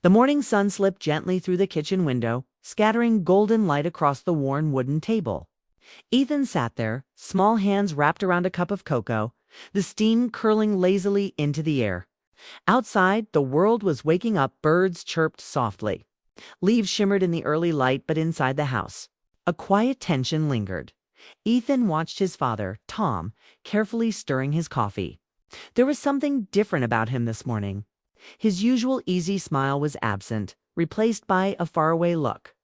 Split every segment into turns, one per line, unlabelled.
The morning sun slipped gently through the kitchen window, scattering golden light across the worn wooden table. Ethan sat there, small hands wrapped around a cup of cocoa, the steam curling lazily into the air. Outside, the world was waking up. Birds chirped softly. Leaves shimmered in the early light, but inside the house, a quiet tension lingered. Ethan watched his father, Tom, carefully stirring his coffee. There was something different about him this morning. His usual easy smile was absent, replaced by a faraway look.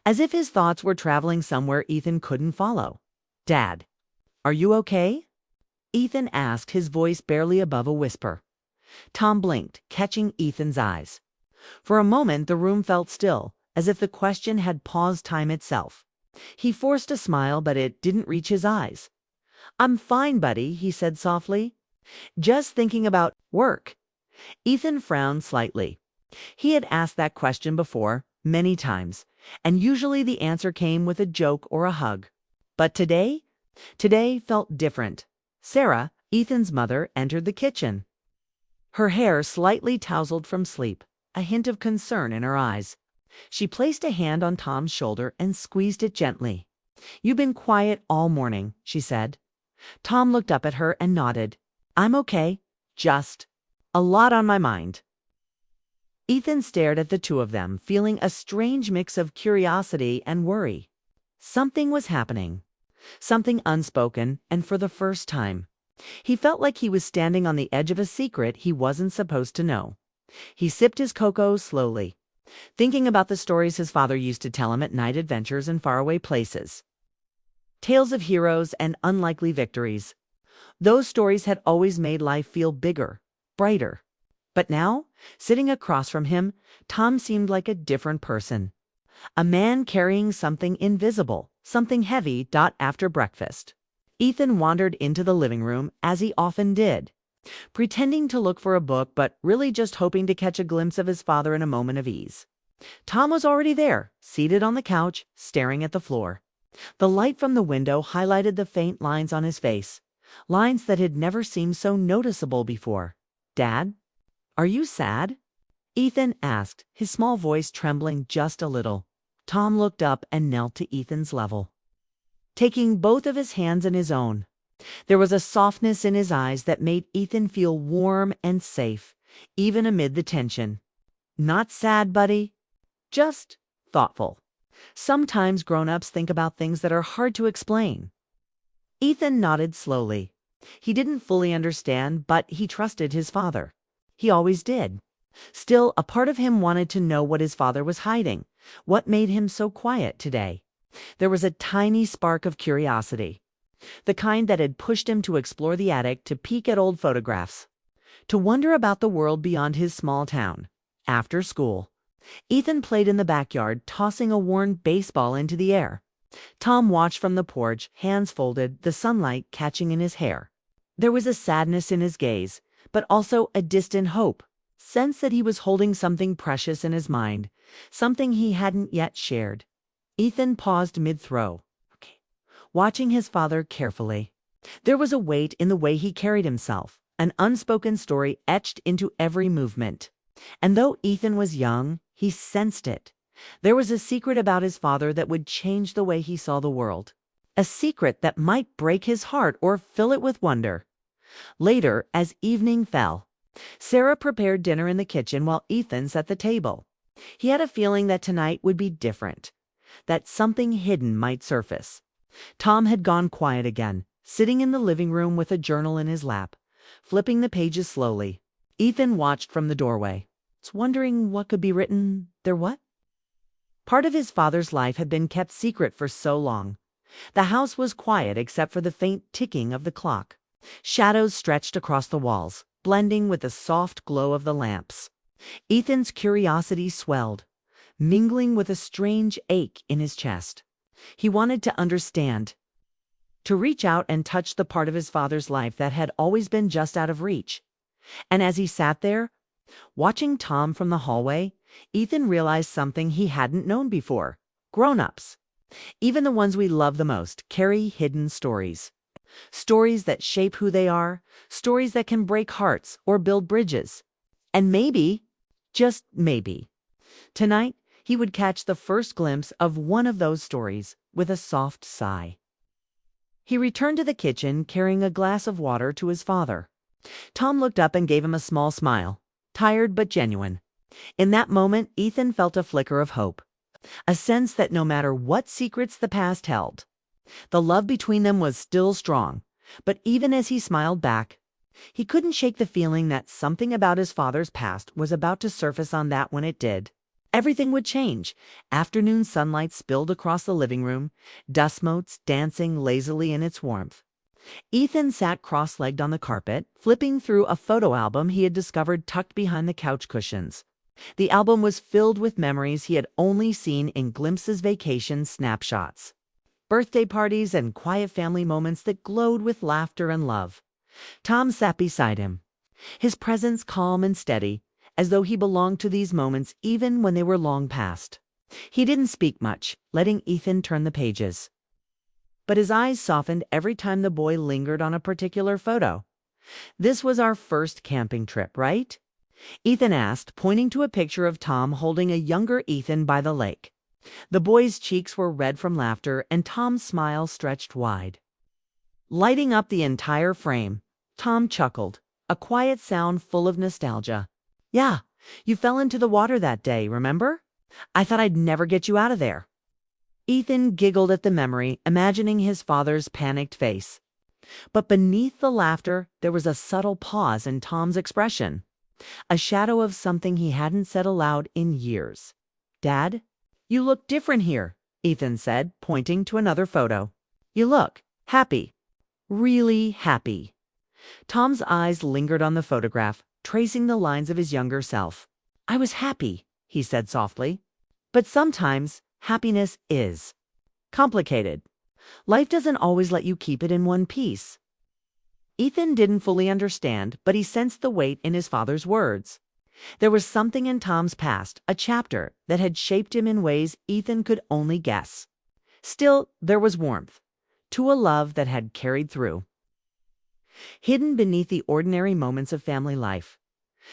As if his thoughts were traveling somewhere Ethan couldn't follow. "Dad, are you okay?" Ethan asked, his voice barely above a whisper. Tom blinked, catching Ethan's eyes. For a moment the room felt still, as if the question had paused time itself. He forced a smile, but it didn't reach his eyes. "I'm fine, buddy," he said softly. "Just thinking about work." Ethan frowned slightly. He had asked that question before, many times, and usually the answer came with a joke or a hug. But today felt different. Sarah, Ethan's mother, entered the kitchen. Her hair slightly tousled from sleep, a hint of concern in her eyes. She placed a hand on Tom's shoulder and squeezed it gently. "You've been quiet all morning," she said. Tom looked up at her and nodded. "I'm okay. Just a lot on my mind." Ethan stared at the two of them, feeling a strange mix of curiosity and worry. Something was happening. Something unspoken, and for the first time. He felt like he was standing on the edge of a secret he wasn't supposed to know. He sipped his cocoa slowly, thinking about the stories his father used to tell him at night, adventures in faraway places. Tales of heroes and unlikely victories. Those stories had always made life feel bigger, brighter. But now, sitting across from him, Tom seemed like a different person. A man carrying something invisible, something heavy. After breakfast, Ethan wandered into the living room, as he often did, pretending to look for a book, but really just hoping to catch a glimpse of his father in a moment of ease. Tom was already there, seated on the couch, staring at the floor. The light from the window highlighted the faint lines on his face, lines that had never seemed so noticeable before. "Dad, are you sad?" Ethan asked, his small voice trembling just a little. Tom looked up and knelt to Ethan's level, taking both of his hands in his own. There was a softness in his eyes that made Ethan feel warm and safe, even amid the tension. "Not sad, buddy. Just thoughtful. Sometimes grown-ups think about things that are hard to explain." Ethan nodded slowly. He didn't fully understand, but he trusted his father. He always did. Still, a part of him wanted to know what his father was hiding, what made him so quiet today. There was a tiny spark of curiosity, the kind that had pushed him to explore the attic, to peek at old photographs, to wonder about the world beyond his small town. After school, Ethan played in the backyard, tossing a worn baseball into the air. Tom watched from the porch, hands folded, the sunlight catching in his hair. There was a sadness in his gaze, but also a distant hope, sense that he was holding something precious in his mind, something he hadn't yet shared. Ethan paused mid-throw, watching his father carefully. There was a weight in the way he carried himself, an unspoken story etched into every movement. And though Ethan was young, he sensed it. There was a secret about his father that would change the way he saw the world. A secret that might break his heart or fill it with wonder. Later, as evening fell, Sarah prepared dinner in the kitchen while Ethan set the table. He had a feeling that tonight would be different, that something hidden might surface. Tom had gone quiet again, sitting in the living room with a journal in his lap, flipping the pages slowly. Ethan watched from the doorway, wondering what could be written there. What? Part of his father's life had been kept secret for so long. The house was quiet except for the faint ticking of the clock. Shadows stretched across the walls, blending with the soft glow of the lamps. Ethan's curiosity swelled, mingling with a strange ache in his chest. He wanted to understand, to reach out and touch the part of his father's life that had always been just out of reach. And as he sat there, watching Tom from the hallway, Ethan realized something he hadn't known before. Grown-ups, even the ones we love the most, carry hidden stories. Stories that shape who they are, stories that can break hearts or build bridges. And maybe, Just maybe. Tonight, he would catch the first glimpse of one of those stories with a soft sigh. He returned to the kitchen carrying a glass of water to his father. Tom looked up and gave him a small smile, tired but genuine. In that moment, Ethan felt a flicker of hope, a sense that no matter what secrets the past held, the love between them was still strong. But even as he smiled back, he couldn't shake the feeling that something about his father's past was about to surface on that when it did. Everything would change. Afternoon sunlight spilled across the living room, dust motes dancing lazily in its warmth. Ethan sat cross-legged on the carpet, flipping through a photo album he had discovered tucked behind the couch cushions. The album was filled with memories he had only seen in glimpses, vacation snapshots, birthday parties, and quiet family moments that glowed with laughter and love. Tom sat beside him, his presence calm and steady, as though he belonged to these moments even when they were long past. He didn't speak much, letting Ethan turn the pages. But his eyes softened every time the boy lingered on a particular photo. "This was our first camping trip, right?" Ethan asked, pointing to a picture of Tom holding a younger Ethan by the lake. The boy's cheeks were red from laughter, and Tom's smile stretched wide, lighting up the entire frame. Tom chuckled, a quiet sound full of nostalgia. "Yeah, you fell into the water that day, remember? I thought I'd never get you out of there." Ethan giggled at the memory, imagining his father's panicked face. But beneath the laughter, there was a subtle pause in Tom's expression, a shadow of something he hadn't said aloud in years. "Dad, you look different here," Ethan said, pointing to another photo. "You look happy, really happy." Tom's eyes lingered on the photograph, tracing the lines of his younger self. "I was happy," he said softly. "But sometimes happiness is complicated. Life doesn't always let you keep it in one piece." Ethan didn't fully understand, but he sensed the weight in his father's words. There was something in Tom's past, a chapter that had shaped him in ways Ethan could only guess. Still, there was warmth to a love that had carried through. Hidden beneath the ordinary moments of family life,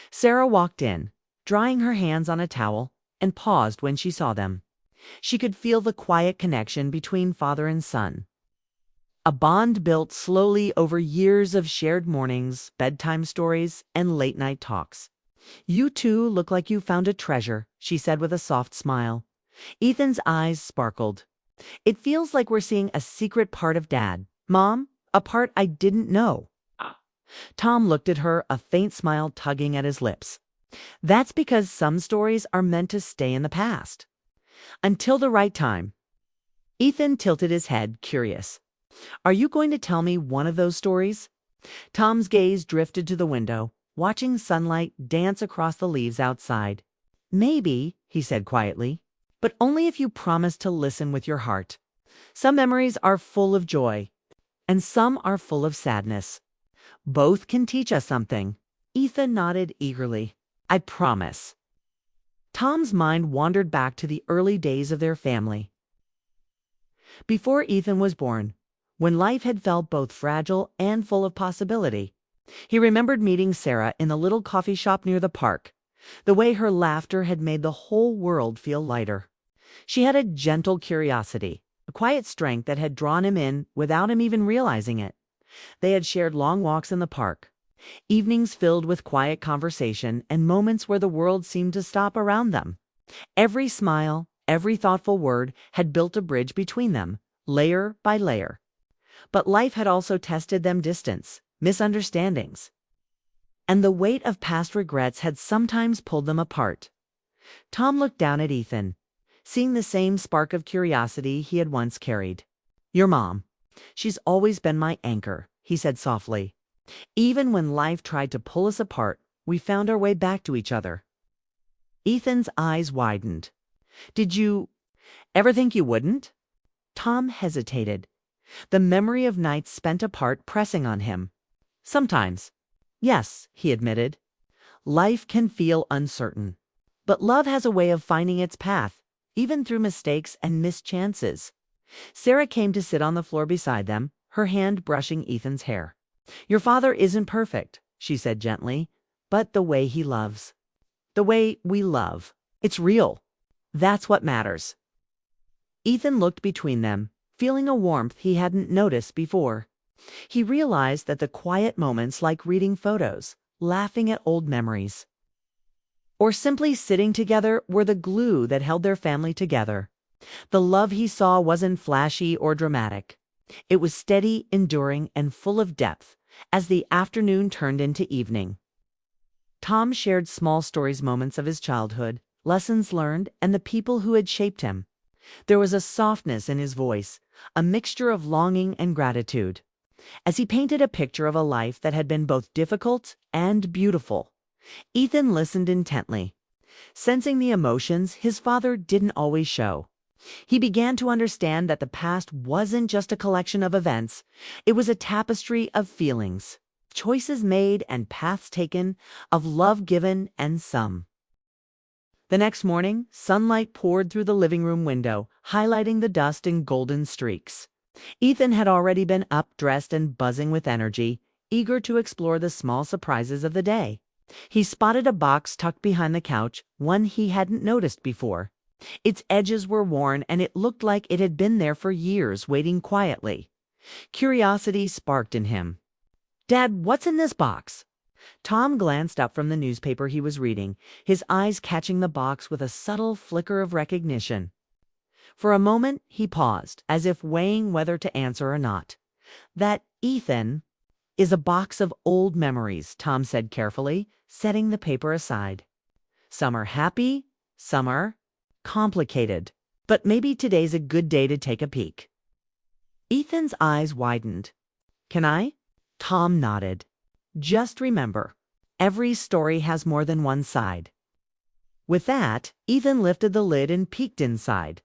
Sarah walked in, drying her hands on a towel, and paused when she saw them. She could feel the quiet connection between father and son, a bond built slowly over years of shared mornings, bedtime stories, and late-night talks. "You two look like you found a treasure," she said with a soft smile. Ethan's eyes sparkled. "It feels like we're seeing a secret part of Dad, Mom, a part I didn't know." Tom looked at her, a faint smile tugging at his lips. "That's because some stories are meant to stay in the past until the right time." Ethan tilted his head, curious. "Are you going to tell me one of those stories?" Tom's gaze drifted to the window, watching sunlight dance across the leaves outside. "Maybe," he said quietly, "but only if you promise to listen with your heart. Some memories are full of joy, and some are full of sadness. Both can teach us something." Ethan nodded eagerly. "I promise." Tom's mind wandered back to the early days of their family. Before Ethan was born, when life had felt both fragile and full of possibility, he remembered meeting Sarah in the little coffee shop near the park. The way her laughter had made the whole world feel lighter. She had a gentle curiosity, a quiet strength that had drawn him in without him even realizing it. They had shared long walks in the park, evenings filled with quiet conversation, and moments where the world seemed to stop around them. Every smile, every thoughtful word had built a bridge between them, layer by layer. But life had also tested them: distance, misunderstandings, and the weight of past regrets had sometimes pulled them apart. Tom looked down at Ethan, seeing the same spark of curiosity he had once carried. "Your mom. She's always been my anchor," he said softly. "Even when life tried to pull us apart, we found our way back to each other." Ethan's eyes widened. "Did you ever think you wouldn't?" Tom hesitated, the memory of nights spent apart pressing on him. "Sometimes, yes," he admitted. "Life can feel uncertain, but love has a way of finding its path, even through mistakes and missed chances." Sarah came to sit on the floor beside them, her hand brushing Ethan's hair. "Your father isn't perfect," she said gently, "but the way he loves." The way we love. It's real. That's what matters. Ethan looked between them, feeling a warmth he hadn't noticed before. He realized that the quiet moments, like reading photos, laughing at old memories, or simply sitting together, were the glue that held their family together. The love he saw wasn't flashy or dramatic. It was steady, enduring, and full of depth as the afternoon turned into evening. Tom shared small stories, moments of his childhood, lessons learned, and the people who had shaped him. There was a softness in his voice, a mixture of longing and gratitude, as he painted a picture of a life that had been both difficult and beautiful. Ethan listened intently, sensing the emotions his father didn't always show. He began to understand that the past wasn't just a collection of events, it was a tapestry of feelings, choices made and paths taken, of love given and some. The next morning, sunlight poured through the living room window, highlighting the dust in golden streaks. Ethan had already been up, dressed, and buzzing with energy, eager to explore the small surprises of the day. He spotted a box tucked behind the couch, one he hadn't noticed before. Its edges were worn, and it looked like it had been there for years, waiting quietly. Curiosity sparked in him. "Dad, what's in this box?" Tom glanced up from the newspaper he was reading, his eyes catching the box with a subtle flicker of recognition. For a moment, he paused, as if weighing whether to answer or not. "That, Ethan, is a box of old memories," Tom said carefully, setting the paper aside. "Some are happy, some are complicated. But maybe today's a good day to take a peek." Ethan's eyes widened. "Can I?" Tom nodded. "Just remember, every story has more than one side." With that, Ethan lifted the lid and peeked inside.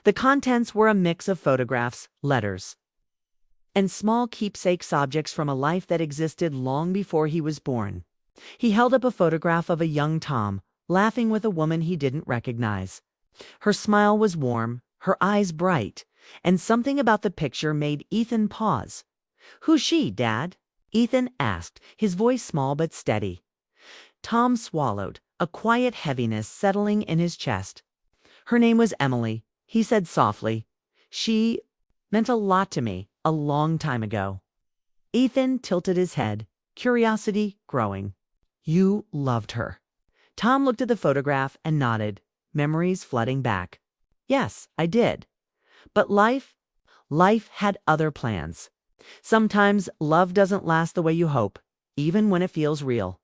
The contents were a mix of photographs, letters, and small keepsakes, objects from a life that existed long before he was born. He held up a photograph of a young Tom, laughing with a woman he didn't recognize. Her smile was warm, her eyes bright, and something about the picture made Ethan pause. "Who's she, Dad?" Ethan asked, his voice small but steady. Tom swallowed, a quiet heaviness settling in his chest. "Her name was Emily," he said softly. "She meant a lot to me, a long time ago." Ethan tilted his head, curiosity growing. "You loved her." Tom looked at the photograph and nodded, memories flooding back. "Yes, I did. But life had other plans. Sometimes love doesn't last the way you hope, even when it feels real."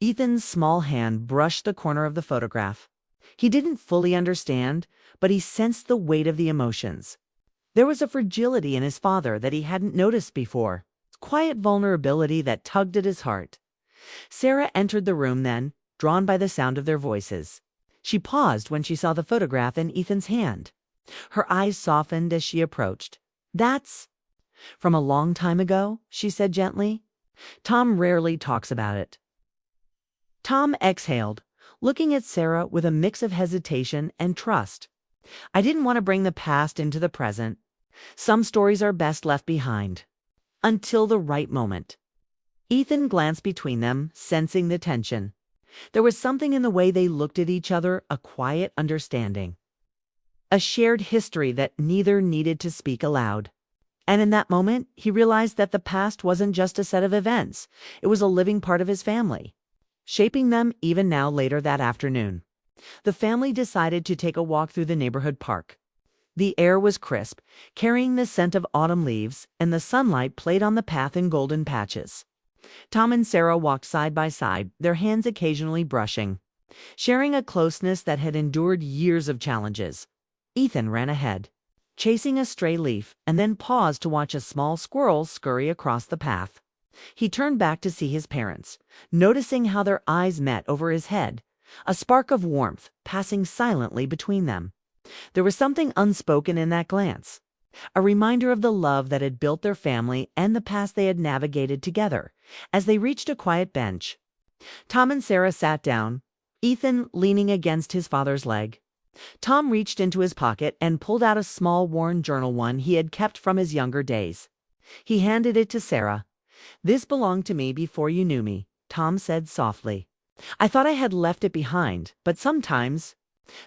Ethan's small hand brushed the corner of the photograph. He didn't fully understand, but he sensed the weight of the emotions. There was a fragility in his father that he hadn't noticed before, quiet vulnerability that tugged at his heart. Sarah entered the room then, drawn by the sound of their voices. She paused when she saw the photograph in Ethan's hand. Her eyes softened as she approached. "That's from a long time ago," she said gently. "Tom rarely talks about it." Tom exhaled, looking at Sarah with a mix of hesitation and trust. "I didn't want to bring the past into the present. Some stories are best left behind. Until the right moment." Ethan glanced between them, sensing the tension. There was something in the way they looked at each other, a quiet understanding, a shared history that neither needed to speak aloud. And in that moment, he realized that the past wasn't just a set of events. It was a living part of his family, shaping them even now. Later that afternoon, the family decided to take a walk through the neighborhood park. The air was crisp, carrying the scent of autumn leaves, and the sunlight played on the path in golden patches. Tom and Sarah walked side by side, their hands occasionally brushing, sharing a closeness that had endured years of challenges. Ethan ran ahead, chasing a stray leaf, and then paused to watch a small squirrel scurry across the path. He turned back to see his parents, noticing how their eyes met over his head, a spark of warmth passing silently between them. There was something unspoken in that glance, a reminder of the love that had built their family and the past they had navigated together. As they reached a quiet bench, Tom and Sarah sat down, Ethan leaning against his father's leg. Tom reached into his pocket and pulled out a small worn journal, one he had kept from his younger days. He handed it to Sarah. "This belonged to me before you knew me," Tom said softly. I thought I had left it behind, but sometimes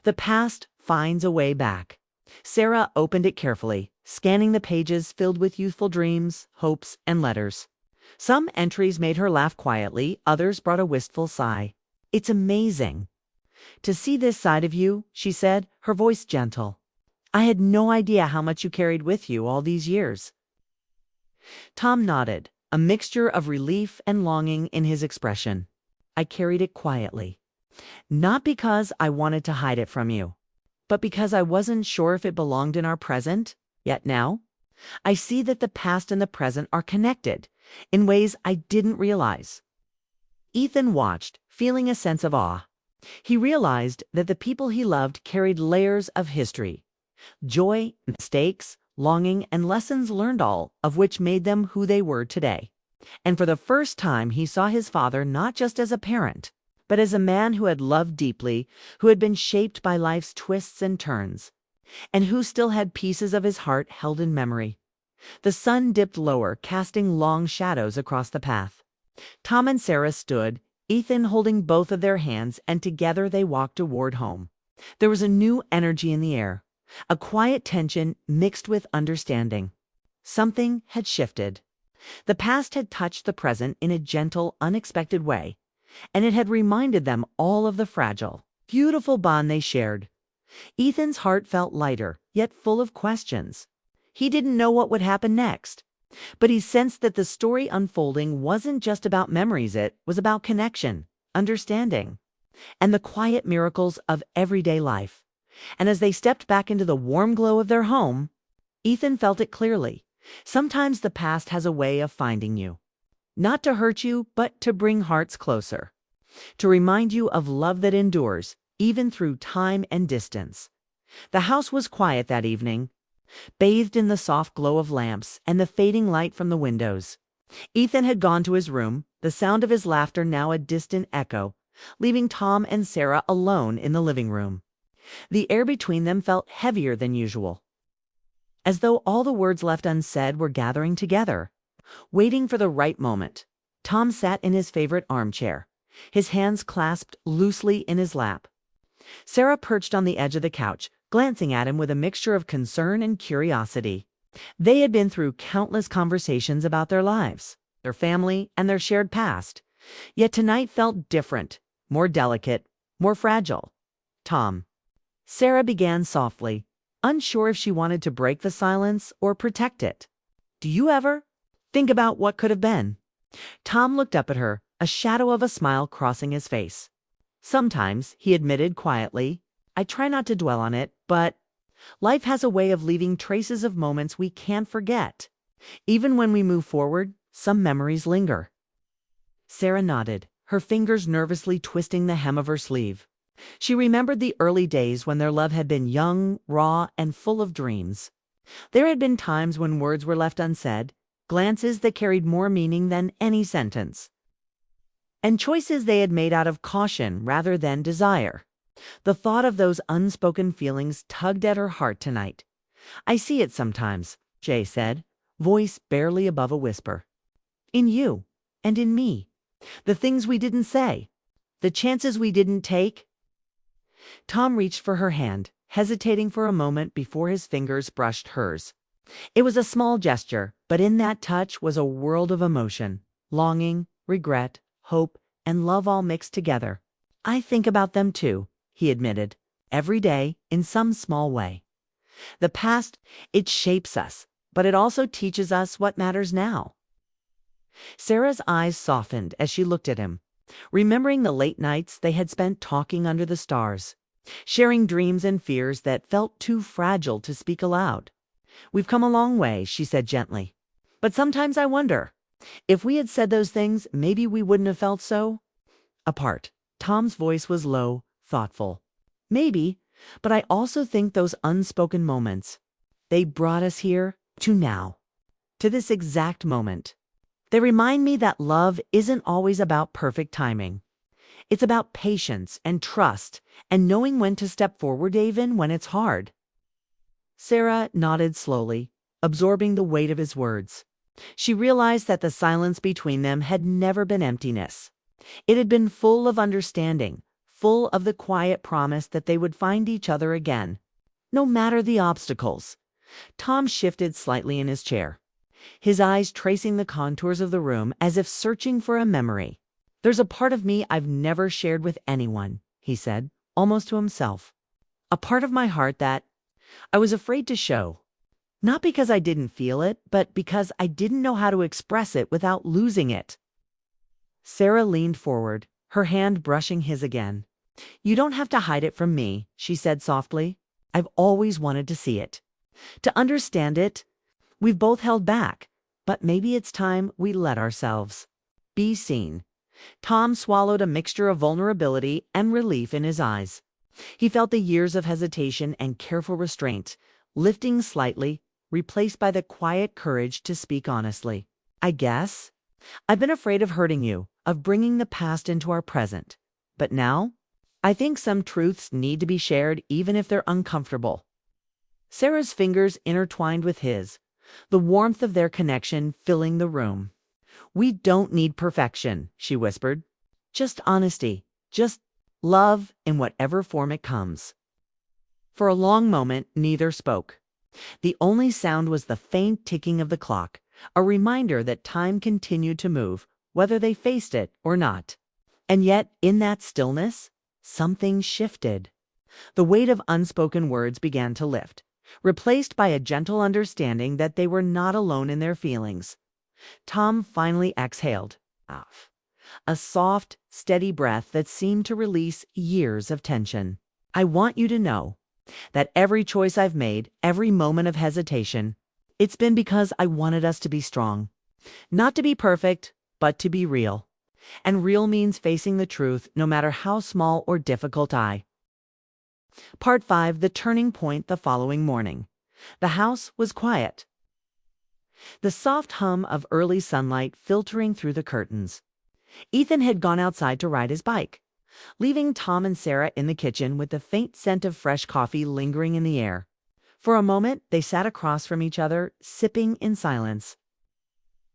the past finds a way back. Sarah opened it carefully, scanning the pages filled with youthful dreams, hopes, and letters. Some entries made her laugh quietly, others brought a wistful sigh. "It's amazing to see this side of you," she said, her voice gentle. "I had no idea how much you carried with you all these years." Tom nodded, a mixture of relief and longing in his expression. "I carried it quietly. Not because I wanted to hide it from you, but because I wasn't sure if it belonged in our present. Yet now, I see that the past and the present are connected in ways I didn't realize." Ethan watched, feeling a sense of awe. He realized that the people he loved carried layers of history, joy, mistakes, longing, and lessons learned, all of which made them who they were today. And for the first time, he saw his father not just as a parent, but as a man who had loved deeply, who had been shaped by life's twists and turns, and who still had pieces of his heart held in memory. The sun dipped lower, casting long shadows across the path. Tom and Sarah stood, Ethan holding both of their hands, and together they walked toward home. There was a new energy in the air, a quiet tension mixed with understanding. Something had shifted. The past had touched the present in a gentle, unexpected way, and it had reminded them all of the fragile, beautiful bond they shared. Ethan's heart felt lighter, yet full of questions. He didn't know what would happen next, but he sensed that the story unfolding wasn't just about memories, it was about connection, understanding, and the quiet miracles of everyday life. And as they stepped back into the warm glow of their home, Ethan felt it clearly. Sometimes the past has a way of finding you. Not to hurt you, but to bring hearts closer. To remind you of love that endures, even through time and distance. The house was quiet that evening, bathed in the soft glow of lamps and the fading light from the windows. Ethan had gone to his room, the sound of his laughter now a distant echo, leaving Tom and Sarah alone in the living room. The air between them felt heavier than usual, as though all the words left unsaid were gathering together, waiting for the right moment. Tom sat in his favorite armchair, his hands clasped loosely in his lap. Sarah perched on the edge of the couch, glancing at him with a mixture of concern and curiosity. They had been through countless conversations about their lives, their family, and their shared past, yet tonight felt different, more delicate, more fragile. "Tom," Sarah began softly, unsure if she wanted to break the silence or protect it, "do you ever think about what could have been?" Tom looked up at her, a shadow of a smile crossing his face. "Sometimes," he admitted quietly. "I try not to dwell on it, but life has a way of leaving traces of moments we can't forget. Even when we move forward, some memories linger." Sarah nodded, her fingers nervously twisting the hem of her sleeve. She remembered the early days when their love had been young, raw, and full of dreams. There had been times when words were left unsaid, glances that carried more meaning than any sentence, and choices they had made out of caution rather than desire. The thought of those unspoken feelings tugged at her heart tonight. "I see it sometimes," Jay said, voice barely above a whisper. "In you, and in me. The things we didn't say, the chances we didn't take." Tom reached for her hand, hesitating for a moment before his fingers brushed hers. It was a small gesture, but in that touch was a world of emotion, longing, regret, hope, and love all mixed together. "I think about them too," he admitted, "every day in some small way. The past, it shapes us, but it also teaches us what matters now." Sarah's eyes softened as she looked at him, remembering the late nights they had spent talking under the stars, sharing dreams and fears that felt too fragile to speak aloud. "We've come a long way," she said gently. "But sometimes I wonder, if we had said those things, maybe we wouldn't have felt so apart." Tom's voice was low, thoughtful. "Maybe, but I also think those unspoken moments, they brought us here to now, to this exact moment. They remind me that love isn't always about perfect timing. It's about patience and trust and knowing when to step forward even when it's hard." Sarah nodded slowly, absorbing the weight of his words. She realized that the silence between them had never been emptiness. It had been full of understanding, full of the quiet promise that they would find each other again, no matter the obstacles. Tom shifted slightly in his chair, his eyes tracing the contours of the room as if searching for a memory. "There's a part of me I've never shared with anyone," he said, almost to himself. "A part of my heart that I was afraid to show. Not because I didn't feel it, but because I didn't know how to express it without losing it." Sarah leaned forward, her hand brushing his again. "You don't have to hide it from me," she said softly. "I've always wanted to see it, to understand it. We've both held back, but maybe it's time we let ourselves be seen." Tom swallowed a mixture of vulnerability and relief in his eyes. He felt the years of hesitation and careful restraint lifting slightly, replaced by the quiet courage to speak honestly. "I guess I've been afraid of hurting you, of bringing the past into our present. But now, I think some truths need to be shared even if they're uncomfortable." Sarah's fingers intertwined with his, the warmth of their connection filling the room. "We don't need perfection," she whispered. "Just honesty, just love in whatever form it comes." For a long moment, neither spoke. The only sound was the faint ticking of the clock, a reminder that time continued to move, whether they faced it or not. And yet, in that stillness, something shifted. The weight of unspoken words began to lift, replaced by a gentle understanding that they were not alone in their feelings. Tom finally exhaled, a soft, steady breath that seemed to release years of tension. "I want you to know that every choice I've made, every moment of hesitation, it's been because I wanted us to be strong. Not to be perfect, but to be real. And real means facing the truth, no matter how small or difficult." Part 5, the turning point the following morning. The house was quiet. The soft hum of early sunlight filtering through the curtains. Ethan had gone outside to ride his bike, leaving Tom and Sarah in the kitchen with the faint scent of fresh coffee lingering in the air. For a moment, they sat across from each other, sipping in silence,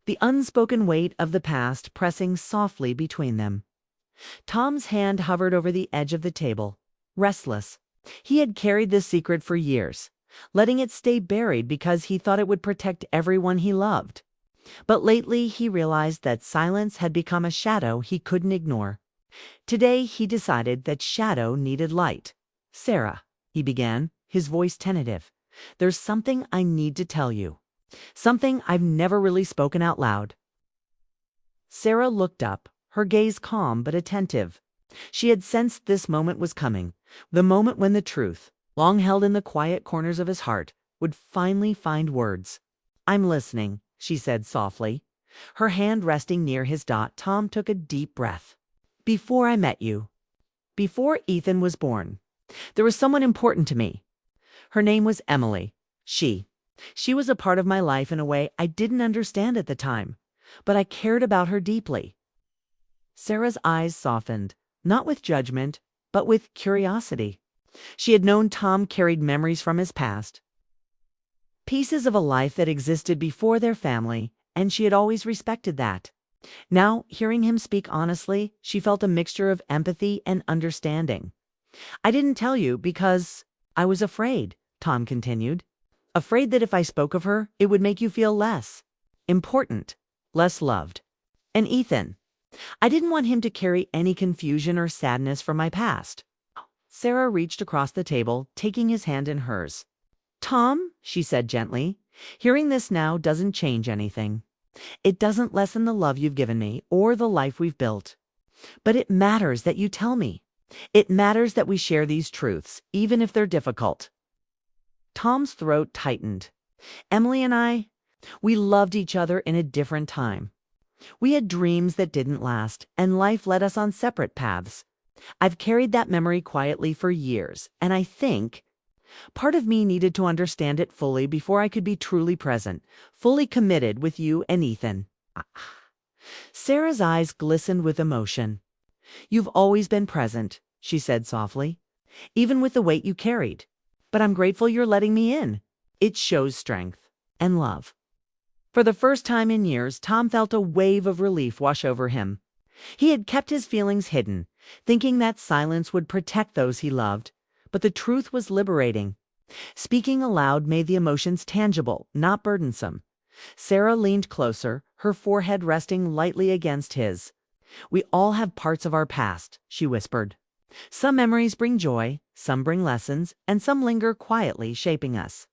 the unspoken weight of the past pressing softly between them. Tom's hand hovered over the edge of the table, restless. He had carried this secret for years, letting it stay buried because he thought it would protect everyone he loved. But lately he realized that silence had become a shadow he couldn't ignore. Today he decided that shadow needed light. "Sarah," he began, his voice tentative, "there's something I need to tell you. Something I've never really spoken out loud." Sarah looked up, her gaze calm but attentive. She had sensed this moment was coming, the moment when the truth, long held in the quiet corners of his heart, would finally find words. "I'm listening," she said softly. Her hand resting near his dot, Tom took a deep breath. "Before I met you, before Ethan was born, there was someone important to me. Her name was Emily. She was a part of my life in a way I didn't understand at the time, but I cared about her deeply." Sarah's eyes softened, not with judgment, but with curiosity. She had known Tom carried memories from his past, pieces of a life that existed before their family, and she had always respected that. Now, hearing him speak honestly, she felt a mixture of empathy and understanding. "I didn't tell you because I was afraid," Tom continued. "Afraid that if I spoke of her, it would make you feel less important, less loved. And Ethan, I didn't want him to carry any confusion or sadness from my past." Sarah reached across the table, taking his hand in hers. "Tom," she said gently, "hearing this now doesn't change anything. It doesn't lessen the love you've given me or the life we've built. But it matters that you tell me. It matters that we share these truths, even if they're difficult." Tom's throat tightened. "Emily and we loved each other in a different time. We had dreams that didn't last, and life led us on separate paths. I've carried that memory quietly for years, and I think part of me needed to understand it fully before I could be truly present, fully committed with you and Ethan." Sarah's eyes glistened with emotion. "You've always been present," she said softly, "even with the weight you carried. But I'm grateful you're letting me in. It shows strength and love." For the first time in years, Tom felt a wave of relief wash over him. He had kept his feelings hidden, thinking that silence would protect those he loved, but the truth was liberating. Speaking aloud made the emotions tangible, not burdensome. Sarah leaned closer, her forehead resting lightly against his. "We all have parts of our past," she whispered. "Some memories bring joy, some bring lessons, and some linger quietly, shaping us.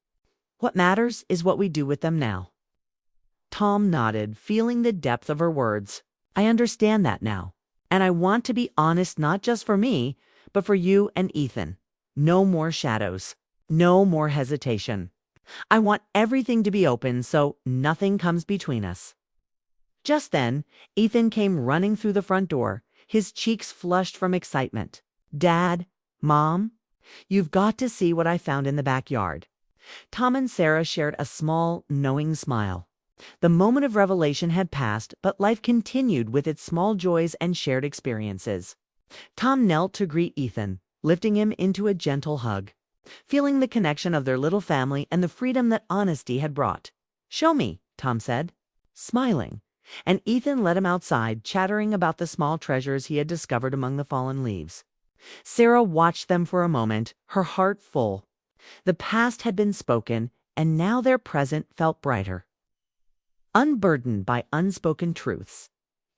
What matters is what we do with them now." Tom nodded, feeling the depth of her words. "I understand that now. And I want to be honest not just for me, but for you and Ethan. No more shadows. No more hesitation. I want everything to be open so nothing comes between us." Just then, Ethan came running through the front door, his cheeks flushed from excitement. "Dad, Mom, you've got to see what I found in the backyard." Tom and Sarah shared a small, knowing smile. The moment of revelation had passed, but life continued with its small joys and shared experiences. Tom knelt to greet Ethan, lifting him into a gentle hug, feeling the connection of their little family and the freedom that honesty had brought. "Show me," Tom said, smiling, and Ethan led him outside, chattering about the small treasures he had discovered among the fallen leaves. Sarah watched them for a moment, her heart full. The past had been spoken, and now their present felt brighter, unburdened by unspoken truths.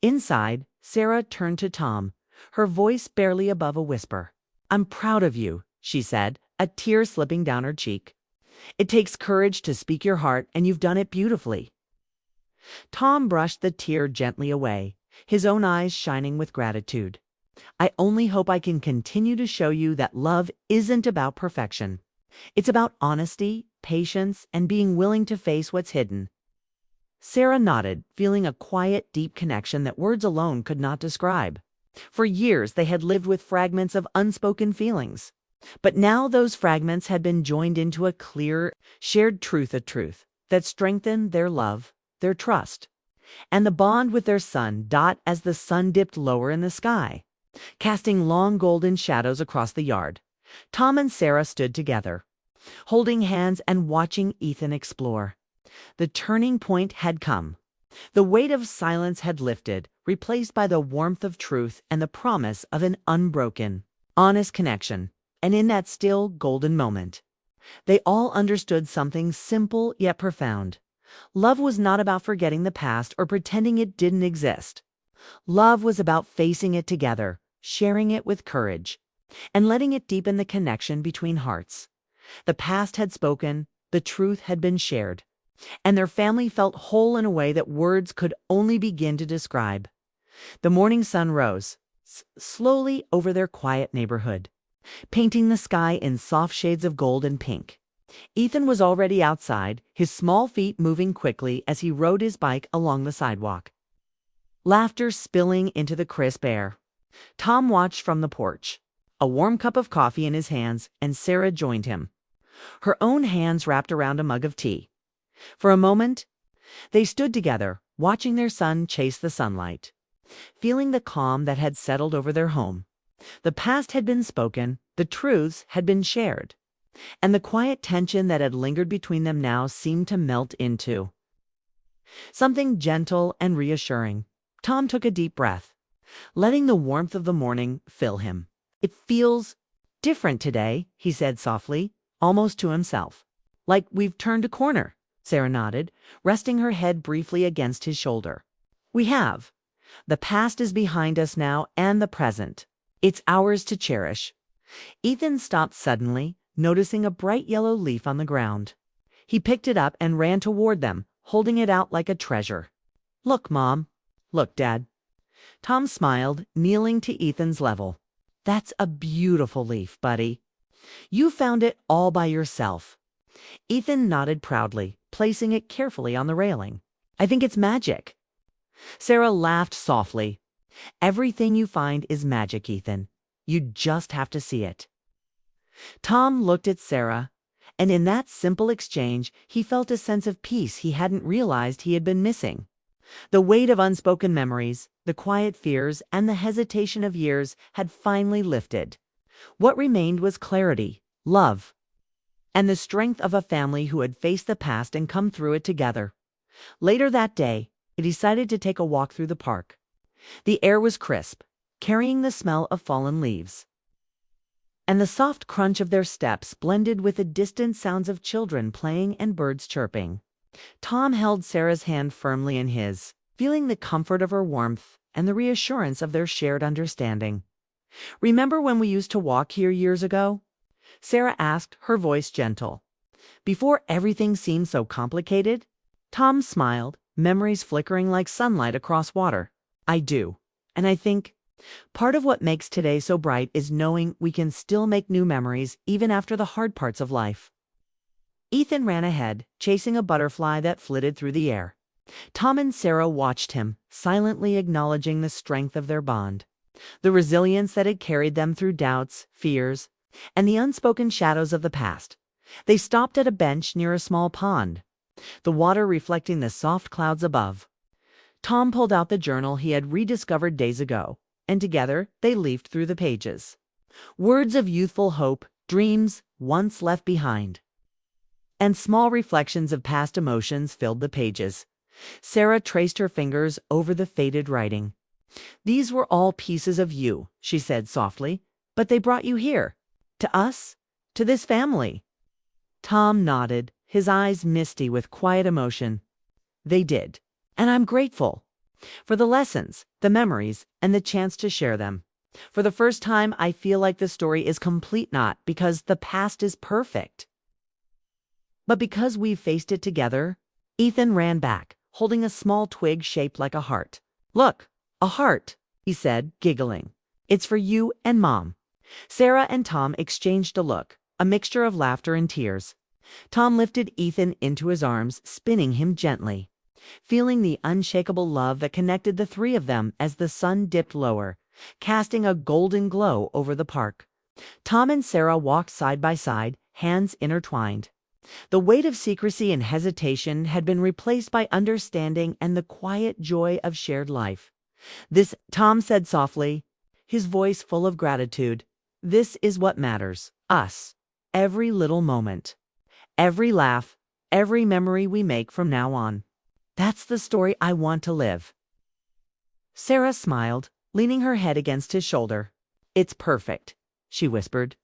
Inside, Sarah turned to Tom, her voice barely above a whisper. "I'm proud of you," she said, a tear slipping down her cheek. "It takes courage to speak your heart, and you've done it beautifully." Tom brushed the tear gently away, his own eyes shining with gratitude. "I only hope I can continue to show you that love isn't about perfection. It's about honesty, patience, and being willing to face what's hidden." Sarah nodded, feeling a quiet, deep connection that words alone could not describe. For years they had lived with fragments of unspoken feelings. But now those fragments had been joined into a clear, shared truth, a truth that strengthened their love, their trust, and the bond with their son. As the sun dipped lower in the sky, casting long golden shadows across the yard, Tom and Sarah stood together, holding hands and watching Ethan explore. The turning point had come. The weight of silence had lifted, replaced by the warmth of truth and the promise of an unbroken, honest connection. And in that still, golden moment, they all understood something simple yet profound. Love was not about forgetting the past or pretending it didn't exist. Love was about facing it together, sharing it with courage, and letting it deepen the connection between hearts. The past had spoken, the truth had been shared, and their family felt whole in a way that words could only begin to describe. The morning sun rose slowly over their quiet neighborhood, painting the sky in soft shades of gold and pink. Ethan was already outside, his small feet moving quickly as he rode his bike along the sidewalk, laughter spilling into the crisp air. Tom watched from the porch, a warm cup of coffee in his hands, and Sarah joined him, her own hands wrapped around a mug of tea. For a moment, they stood together, watching their son chase the sunlight, feeling the calm that had settled over their home. The past had been spoken, the truths had been shared, and the quiet tension that had lingered between them now seemed to melt into something gentle and reassuring. Tom took a deep breath, letting the warmth of the morning fill him. "It feels different today," he said softly, almost to himself. "Like we've turned a corner." Sarah nodded, resting her head briefly against his shoulder. "We have. The past is behind us now, and the present. It's ours to cherish." Ethan stopped suddenly, noticing a bright yellow leaf on the ground. He picked it up and ran toward them, holding it out like a treasure. "Look, Mom. Look, Dad." Tom smiled, kneeling to Ethan's level. "That's a beautiful leaf, buddy. You found it all by yourself." Ethan nodded proudly, placing it carefully on the railing. "I think it's magic." Sarah laughed softly. "Everything you find is magic, Ethan. You just have to see it." Tom looked at Sarah, and in that simple exchange, he felt a sense of peace he hadn't realized he had been missing. The weight of unspoken memories, the quiet fears, and the hesitation of years had finally lifted. What remained was clarity, love, and the strength of a family who had faced the past and come through it together. Later that day, he decided to take a walk through the park. The air was crisp, carrying the smell of fallen leaves. And the soft crunch of their steps blended with the distant sounds of children playing and birds chirping. Tom held Sarah's hand firmly in his, feeling the comfort of her warmth and the reassurance of their shared understanding. "Remember when we used to walk here years ago?" Sarah asked, her voice gentle. "Before everything seemed so complicated?" Tom smiled, memories flickering like sunlight across water. "I do. And I think part of what makes today so bright is knowing we can still make new memories even after the hard parts of life." Ethan ran ahead, chasing a butterfly that flitted through the air. Tom and Sarah watched him, silently acknowledging the strength of their bond, the resilience that had carried them through doubts, fears, and the unspoken shadows of the past. They stopped at a bench near a small pond, the water reflecting the soft clouds above. Tom pulled out the journal he had rediscovered days ago, and together they leafed through the pages. Words of youthful hope, dreams once left behind, and small reflections of past emotions filled the pages. Sarah traced her fingers over the faded writing. "These were all pieces of you," she said softly, "but they brought you here, to us, to this family." Tom nodded, his eyes misty with quiet emotion. "They did, and I'm grateful. For the lessons, the memories, and the chance to share them. For the first time, I feel like the story is complete, not because the past is perfect, but because we've faced it together." Ethan ran back, holding a small twig shaped like a heart. "Look, a heart," he said, giggling. "It's for you and Mom." Sarah and Tom exchanged a look, a mixture of laughter and tears. Tom lifted Ethan into his arms, spinning him gently, feeling the unshakable love that connected the three of them as the sun dipped lower, casting a golden glow over the park. Tom and Sarah walked side by side, hands intertwined. The weight of secrecy and hesitation had been replaced by understanding and the quiet joy of shared life. "This," Tom said softly, his voice full of gratitude, "this is what matters. Us. Every little moment. Every laugh. Every memory we make from now on. That's the story I want to live." Sarah smiled, leaning her head against his shoulder. "It's perfect," she whispered.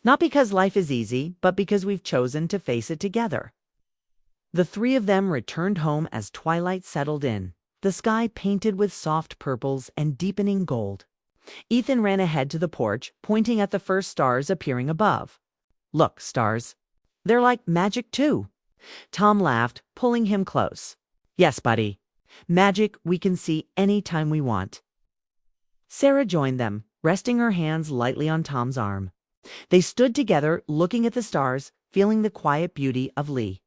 "Not because life is easy, but because we've chosen to face it together." The three of them returned home as twilight settled in, the sky painted with soft purples and deepening gold. Ethan ran ahead to the porch, pointing at the first stars appearing above. "Look, stars. They're like magic too." Tom laughed, pulling him close. "Yes, buddy. Magic we can see any time we want." Sarah joined them, resting her hands lightly on Tom's arm. They stood together, looking at the stars, feeling the quiet beauty of Lee.